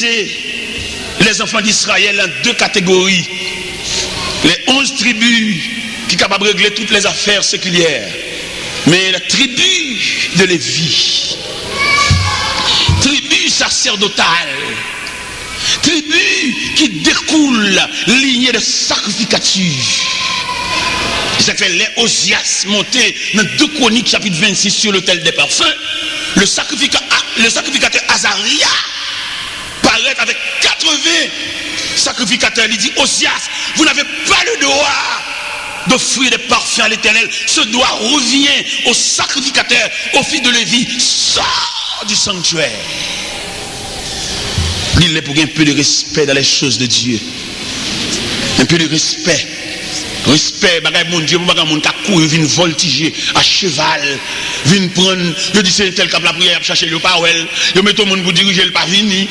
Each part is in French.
diviser les enfants d'Israël en deux catégories. Les 11 tribus qui sont capables de régler toutes les affaires séculières. Mais la tribu de Lévi, tribu sacerdotale, tribu qui découle lignée de sacrificature. Ça fait les Osias monter dans 2 Chroniques chapitre 26 sur l'autel des parfums. Le sacrificateur Azaria paraît avec 80 sacrificateurs. Il dit, Osias, vous n'avez pas le droit d'offrir des parfums à l'Éternel. Ce droit revient au sacrificateur, au fils de Lévi. Sors du sanctuaire. Il est pour un peu de respect dans les choses de Dieu. Un peu de respect. Respect, bagay mon Dieu, bagay mon ka courir, vinn voltiger à cheval, vinn prendre, je dis c'est tel cap la prière, chercher le parole, je mets tout le monde pour diriger le pas fini.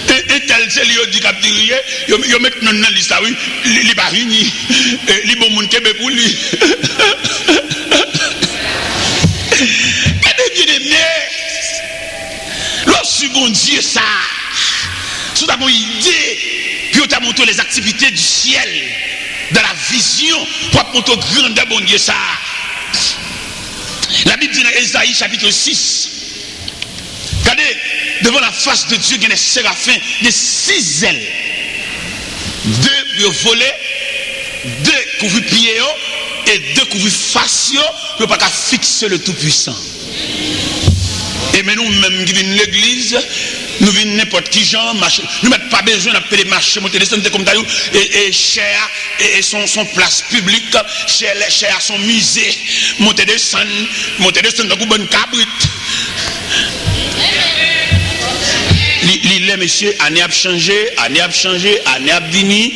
Et tel c'est lui dit cap diriger, je mets non dans liste oui, il pas fini. Li bon monde kebe pour lui. Et bien aimé, lorsque bon Dieu ça, sous ta bonne idée, puis on a montré les activités du ciel, dans la vision, pour montrer grandeur bon Dieu ça. La Bible dit dans Ésaïe chapitre 6, regardez, devant la face de Dieu, il y a des séraphins, des 6 ailes. 2 pour voler, 2 couvrir pieds et 2 couvrir face, pour ne pas fixer le Tout-Puissant. Et mais nous-mêmes qui venons de l'église, nous venons n'importe qui genre, nous n'avons pas besoin d'appeler marché, monter des centres comme ça, et cher, et son place publique, cher son musée, monter des centres comme bonne cabrite. L'île, monsieur, année a changé, année a venu.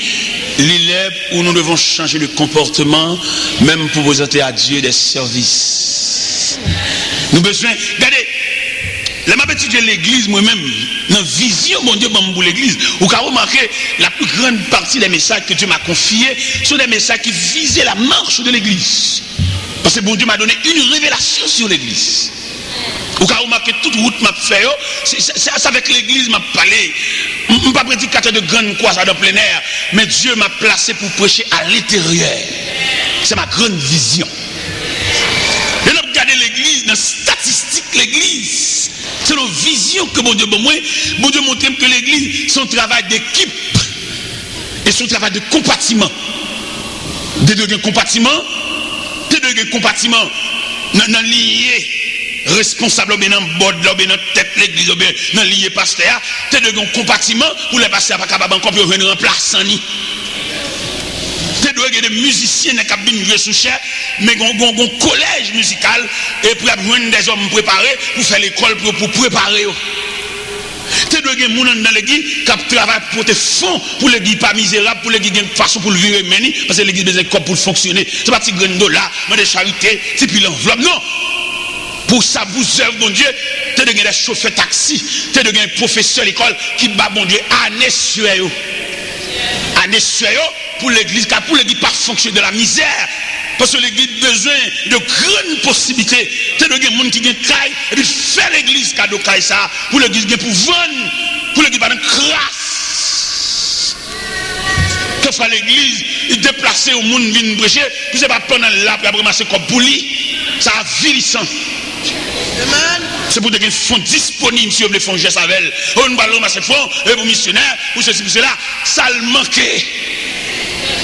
L'île où nous devons changer de comportement, même pour présenter à Dieu des services. Nous avons besoin, regardez, la m'a étudié l'église moi-même, dans vision, mon Dieu, pour l'église, vous avez remarqué la plus grande partie des messages que Dieu m'a confiés sont des messages qui visaient la marche de l'église. Parce que bon Dieu m'a donné une révélation sur l'église. Vous avez remarqué toute route m'a fait, c'est avec l'église m'a parlé. Je ne suis pas prédicateur de grande croix dans plein air, mais Dieu m'a placé pour prêcher à l'intérieur. C'est ma grande vision. Et nous regardez l'église, dans la statistique l'église. C'est nos visions que bon Dieu montre que l'église, son travail d'équipe et son travail de compartiment. Des deux compartiments, dans lié responsable dans le bord, dans la tête l'église, dans le lié pasteur, des deux compartiments pour les pasteurs pas capable encore pour venir remplacer. Des deux musiciens qui viennent jouer sous chair, mais un collège musical et pour avoir des hommes préparés pour faire l'école pour préparer. T'es deux gens dans l'église qui travaillent pour te fonds pour l'église pas misérable, pour l'église de façon pour le vivre meni, parce que l'église besoin de pour fonctionner. C'est pas petit grain de dollar, mais de charité, c'est puis l'enveloppe. Non! Pour ça, vous œuvre, bon Dieu, t'es des chauffeurs taxi, t'es des professeurs d'école qui bat, bon Dieu, année sur eux. Année sur eux pour l'église, car pour l'église pas fonctionner de la misère. Parce que l'église a besoin de grandes possibilités. C'est de gens qui ont caille et puis faire l'église cadeau caille ça pour l'église pour vendre, pour l'église pas de crasse. Que fait l'église, il déplace au monde vient prêcher, puis c'est pas pendant là pour ramasser comme pour lui, ça a vilissant. C'est pour des fonds disponibles si on veut fonds Jessavel. On va ramasser fonds et pour missionnaires, pour ceci, pour cela, ça le manquait.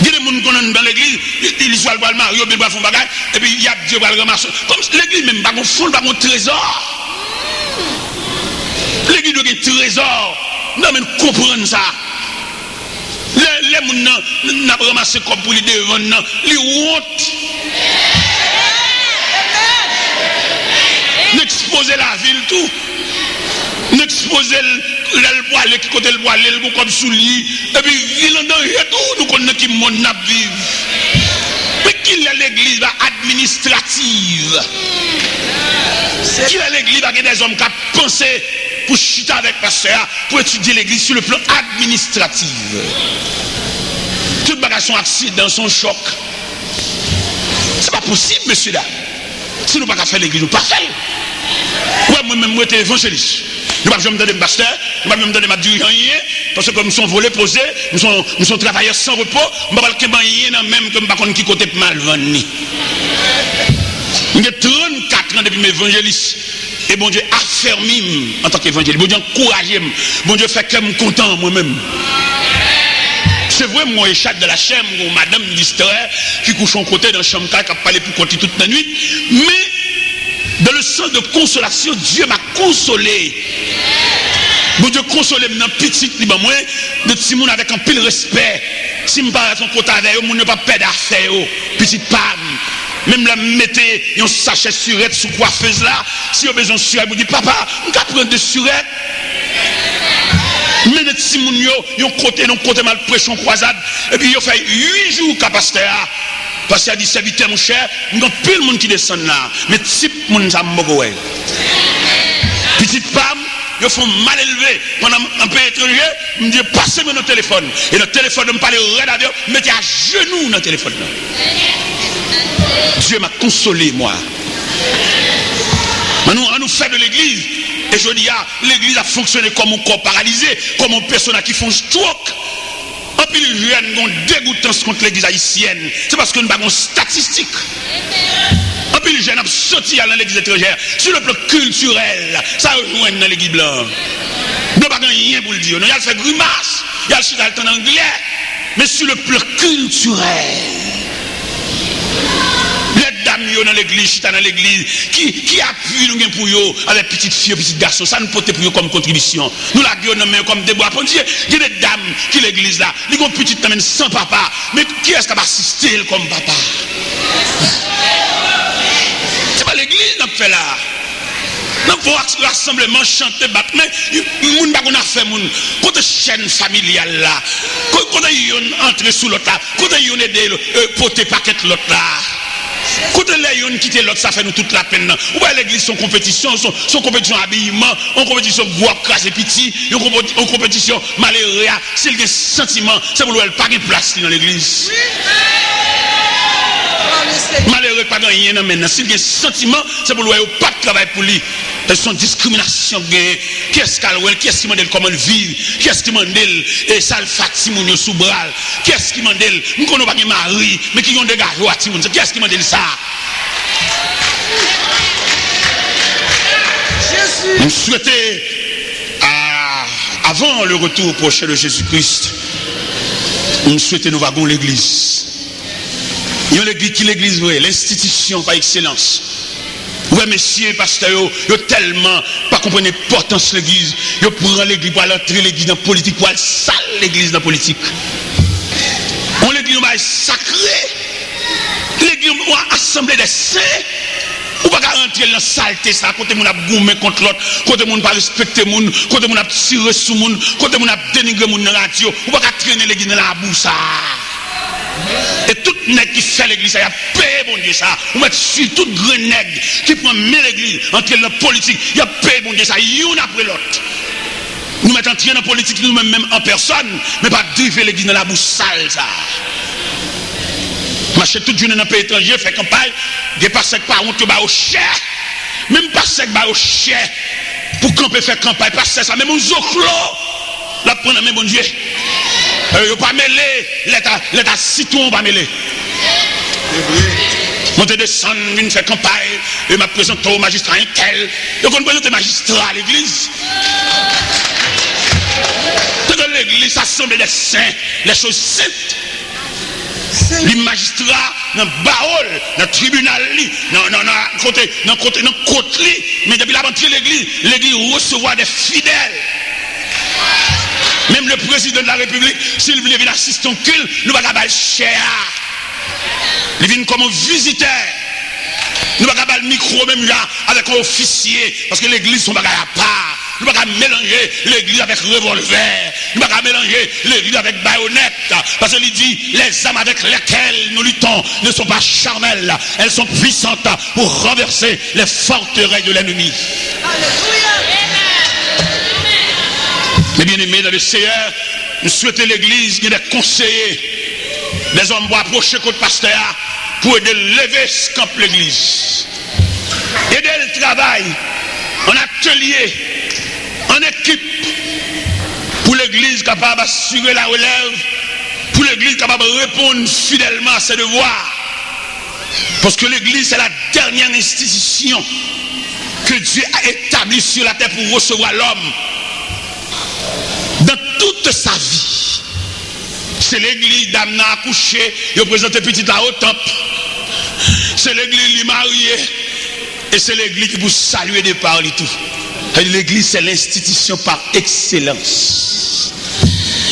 Il y a des gens qui sont dans l'église, ils sont le Mario, ils font bagage, et puis il y a Dieu qui va le ramasser. Comme l'église même, pas un fond, pas un trésor. L'église doit avoir un trésor. Non, mais comprendre ça. Les gens n'ont pas ramassé comme pour les devant, les honte. N'exposer la ville tout. N'exposer le poil qui côté le poil, le comme sous lit. Et puis, ville en danger tout, nous connaissons qui monde n'a vivre. Mais qui est l'église administrative? Qui est l'église avec des hommes qui ont pensé pour chuter avec pasteur, pour étudier l'église sur le plan administratif? Tout bagage son accident, son choc. C'est pas possible, monsieur là. Si nous ne pouvons pas faire l'église, nous ne pouvons pas faire. Ouais, moi-même, moi, j'étais évangéliste. Nous ne pouvons pas me pasteur, nous ne pouvons pas me dire rien, parce que nous sommes volés, posés, nous sommes travailleurs sans repos, nous ne pouvons pas rien même que nous ne pouvons pas qui côté mal venu. J'ai 34 ans depuis mes évangélistes. Et bon Dieu affermi en tant qu'évangéliste. Bon Dieu encouragé. Bon Dieu fait que je suis content moi-même. C'est vrai, moi, échappe de la chambre, où madame distrait, qui couche en côté dans la chambre, qui a parlé pour compter toute la nuit. Mais, dans le sens de consolation, Dieu m'a consolé. Bon Dieu consolé dans petit libre moi, de petit monde avec un pile respect. Si je parle à son côté avec eux, je ne pas perdre d'affaires. Petite panne. Même la mettez un sachet surette sous coiffeuse là. Si vous avez besoin de surette, vous dites, papa, on va prendre des surettes. Mais les petits moun yo côté mal prêché en croisade. Et puis il fait 8 jours qu'à pasteur. Parce qu'il a dit, serviteur mon cher, il y a plus de monde qui descend là. Mais type moun ça m'bogoué. Petite femme, ils font mal élevé. Pendant un pays étranger, ils me disent, passez-moi notre téléphone. Et notre téléphone, je me parle au radio, mettez à genoux dans le téléphone là. Dieu m'a consolé, moi. Maintenant, on nous fait de l'église. Et je dis, l'église a fonctionné comme un corps paralysé, comme une personne qui font stroke. En plus, les jeunes ont dégoûtance contre l'église haïtienne. C'est parce que nous avons une statistique. En plus, les jeunes ont sorti dans l'église étrangère. Sur le plan culturel, ça rejoint dans l'église blanche. Nous n'avons rien pour le dire. Nous avons fait grimace, il y a le chita en anglais. Mais sur le plan culturel, les dames dans l'église, dans l'église, qui appuie nous pour eux avec petites filles, petites garçons, ça nous porte pour eux comme contribution. Nous la gueule comme des bois. Il y a des dames qui l'église là, ils ont petite même sans papa, mais qui est-ce qui va assister comme papa? C'est pas l'église qu'on fait là. Nous faut rassemblement, chanter, battre, mais nous ne pouvons pas faire quand chaîne familiale là, quand ils entrent sous l'autre là, quand ils ont aidé porter paquet l'autre là. Quand les gens quittent l'autre, ça fait nous toute la peine. Ou bien l'église, son compétition, son compétition habillement, en compétition bois craser petit, en compétition malheureux. S'il y a des sentiments, c'est pour lui pas de place dans l'église. Malheureux, pas de rien maintenant. S'il y a des sentiments, c'est pour lui pas de travail pour lui. Elles sont discrimination. Qu'est-ce qui m'a dit comment vivre? Qu'est-ce qui m'a dit et ça le fatigué sous bras? Qu'est-ce qui m'a dit? Nous ne connaissons pas de mari, mais qui ont des gars. Qu'est-ce qui m'a dit ça? Nous souhaitons, avant le retour prochain de Jésus-Christ, nous souhaitons nous wagons l'église. Il y a l'église qui l'église vraie, l'institution par excellence. Ouais, messieurs, pasteurs, ils ont tellement pas compris l'importance de l'église. Ils prennent l'église pour entrer l'église dans la politique, pour aller saler l'église dans la politique. On l'église sacrée. L'église on assemblée des saints. Ou pas rentrer dans la saleté, ça, côté mon a goumé contre l'autre, côté mon pas respecter moun, côté mon a tiré sous moun, côté mon a dénigré moun dans la radio, ou pas traîner l'église dans la boue ça. Et tout nègre qui fait l'église, ça y a payé bon Dieu ça. Ou mettre sur tout grand nègre qui prend l'église, entrer dans la politique, il y a payé bon Dieu ça, une après l'autre. Nous mettons entrer dans la politique nous-mêmes en personne, mais pas driver l'église dans la boue sale ça. Marcher toute journée dans le pays étranger, fait campagne, dépasser par honte, au cher. Même passer au cher pour camper, faire campagne, passer ça, même aux oclos, la prendre même bon Dieu. Il ne pas mêler, l'état citron pas mêler. Monter descendre, venir faire campagne, et m'a présenté au magistrat un tel. Donc on présente magistrat à l'église. Dans l'église, ça semble des saints, les choses saintes. Les magistrats, dans le baol, dans le tribunal, dans le côté, mais depuis la rentrée de l'église recevoir des fidèles. Même le président de la République, s'il veut venir assister au culte, nous ne pouvons pas le cher. Il vient comme un visiteur. Nous ne pouvons pas le micro même là avec un officier, parce que l'église sont pas à part. Nous ne pouvons pas mélanger l'église avec revolver. Nous ne pouvons pas mélanger l'église avec baïonnette. Parce qu'il dit, les âmes avec lesquelles nous luttons ne sont pas charnelles. Elles sont puissantes pour renverser les forteresses de l'ennemi. Mes bien-aimés dans le Seigneur, nous souhaitons l'église, il y a des conseillers, des hommes pour approcher contre le pasteur pour aider lever ce camp l'église. Aider le travail en atelier, en en équipe, pour l'Église capable d'assurer la relève, pour l'Église capable de répondre fidèlement à ses devoirs. Parce que l'Église, c'est la dernière institution que Dieu a établie sur la terre pour recevoir l'homme. Dans toute sa vie, c'est l'Église d'Amna accouché, il présente petit là au temple. C'est l'Église qui marié, et c'est l'Église qui vous salue de par tout. L'Église, c'est l'institution par excellence.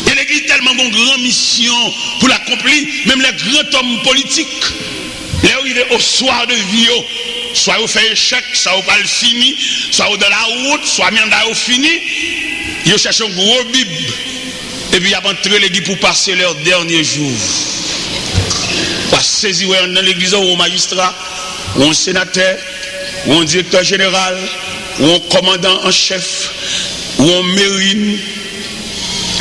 Et l'Église tellement une grande mission pour l'accomplir, même les grands hommes politiques. Là où il est au soir de vie, soit vous faites échec, soit vous pas le fini, soit vous dans la route, soit bien dans fini, ils cherchent un gros Bible. Et puis ils ont entré l'église pour passer leur dernier jour. Pour saisir dans l'église ou un magistrat, ou un sénateur, ou un directeur général, ou un commandant en chef, ou un mérine,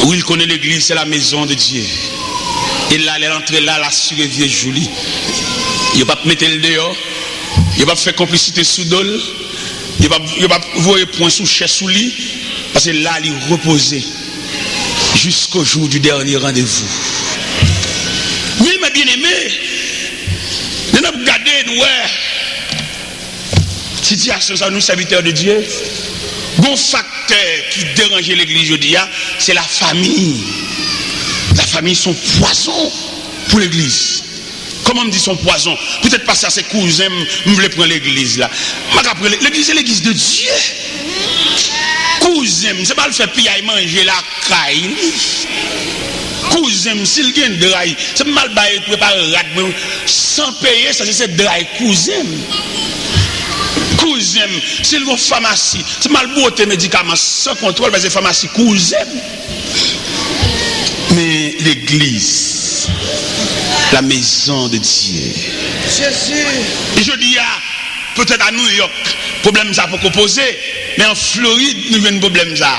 où il connaît l'église, c'est la maison de Dieu. Et là, elle est entrée là, la sur vieille Julie. Il ne va pas mettre le dehors, il ne va pas faire complicité sous dol, il ne va pas voir point sous chaise sous lit, parce que là, il est reposé jusqu'au jour du dernier rendez-vous. Oui, mes bien-aimés, nous avons regardé, nous, situation, ça, nous, serviteurs de Dieu, bon facteur qui dérangeait l'église aujourd'hui, c'est la famille. La famille, son poison pour l'église. Comment me dit son poison? Peut-être passer à ses cousins, je voulais prendre l'église là. L'église, c'est l'église de Dieu. Cousin, c'est pas le fait piller manger la caille. Cousin, s'il y a un draille, c'est mal bailler préparer sans payer, ça c'est draille cousin. Cousin, s'il y a une pharmacie, c'est mal boiter médicaments sans contrôle, parce que pharmacie cousin. Mais l'église, la maison de Dieu. Et je dis, peut-être à New York, problème ça pour poser, mais en Floride, nous avons un problème ça.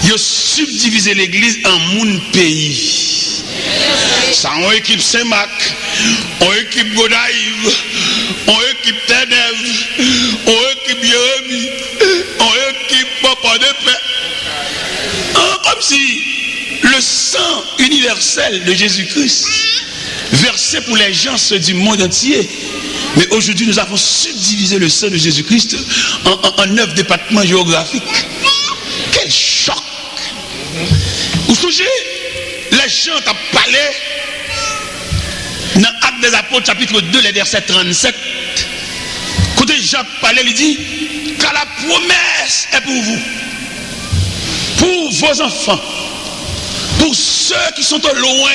Ils ont subdivisé l'église en moun pays. Ça, on équipe Saint-Marc, on équipe Godaïve, on équipe Ténèvre, on équipe Jérémie, on équipe Papa de Paix. Comme si le sang universel de Jésus-Christ versé pour les gens du monde entier. Mais aujourd'hui, nous avons subdivisé le sang de Jésus-Christ en 9 départements géographiques. Quel choc! Vous souvenez, les gens ont parlé dans Actes des Apôtres, chapitre 2, les versets 37. Quand Jean parlait, il dit, car la promesse est pour vous, pour vos enfants, pour ceux qui sont au loin,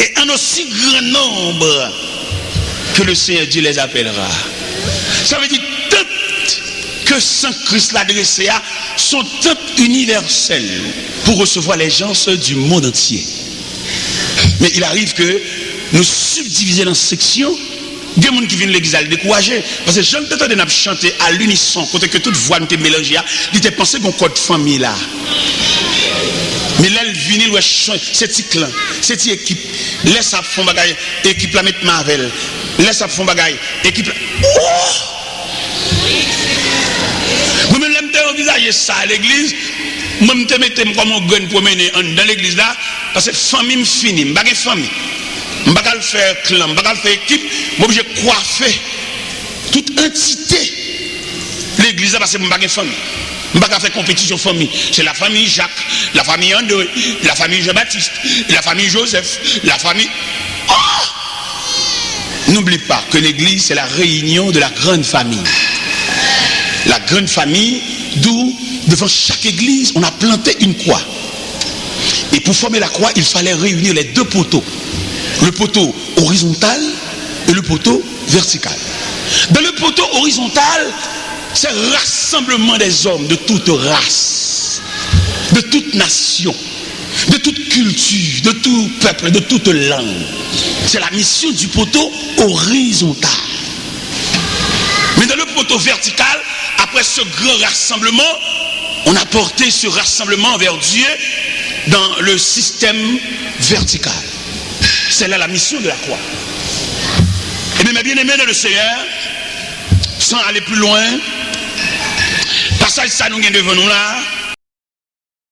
et en aussi grand nombre que le Seigneur Dieu les appellera. Ça veut dire que Saint-Christ l'a adressé à son temple universel pour recevoir les gens du monde entier. Mais il arrive que nous subdivisons dans section. Il y a des gens qui viennent à l'église à le décourager. Parce que j'aime peut-être de chanter à l'unisson, côté que toute voix nous était mélangée, il était pensé qu'on code famille là. Mais là, il vient, c'est cycle, c'est équipe. Laisse ça faire bagaille, équipe la mettre Marvel. Laisse ça faire bagaille, équipe. Moi-même, je envisager ça à l'église. Moi, je mettais comme un gun pour mener dans l'église là. Parce que famille me finit, je ne pas famille. Je ne vais pas faire clan, je ne vais pas faire équipe. Je vais coiffer toute entité. L'église là, parce que je ne vais pas famille. Je ne vais pas faire compétition famille. C'est la famille Jacques, la famille André, la famille Jean-Baptiste, la famille Joseph, la famille... N'oublie pas que l'église, c'est la réunion de la grande famille. La grande famille, d'où, devant chaque église, on a planté une croix. Et pour former la croix, il fallait réunir les deux poteaux. Le poteau horizontal et le poteau vertical. Dans le poteau horizontal, c'est le rassemblement des hommes de toute race, de toute nation, de toute culture, de tout peuple, de toute langue. C'est la mission du poteau horizontal. Mais dans le poteau vertical, après ce grand rassemblement, on a porté ce rassemblement vers Dieu dans le système vertical. C'est là la mission de la croix. Et mes bien-aimés dans le Seigneur, sans aller plus loin, passage message ça nous gagne devant nous là.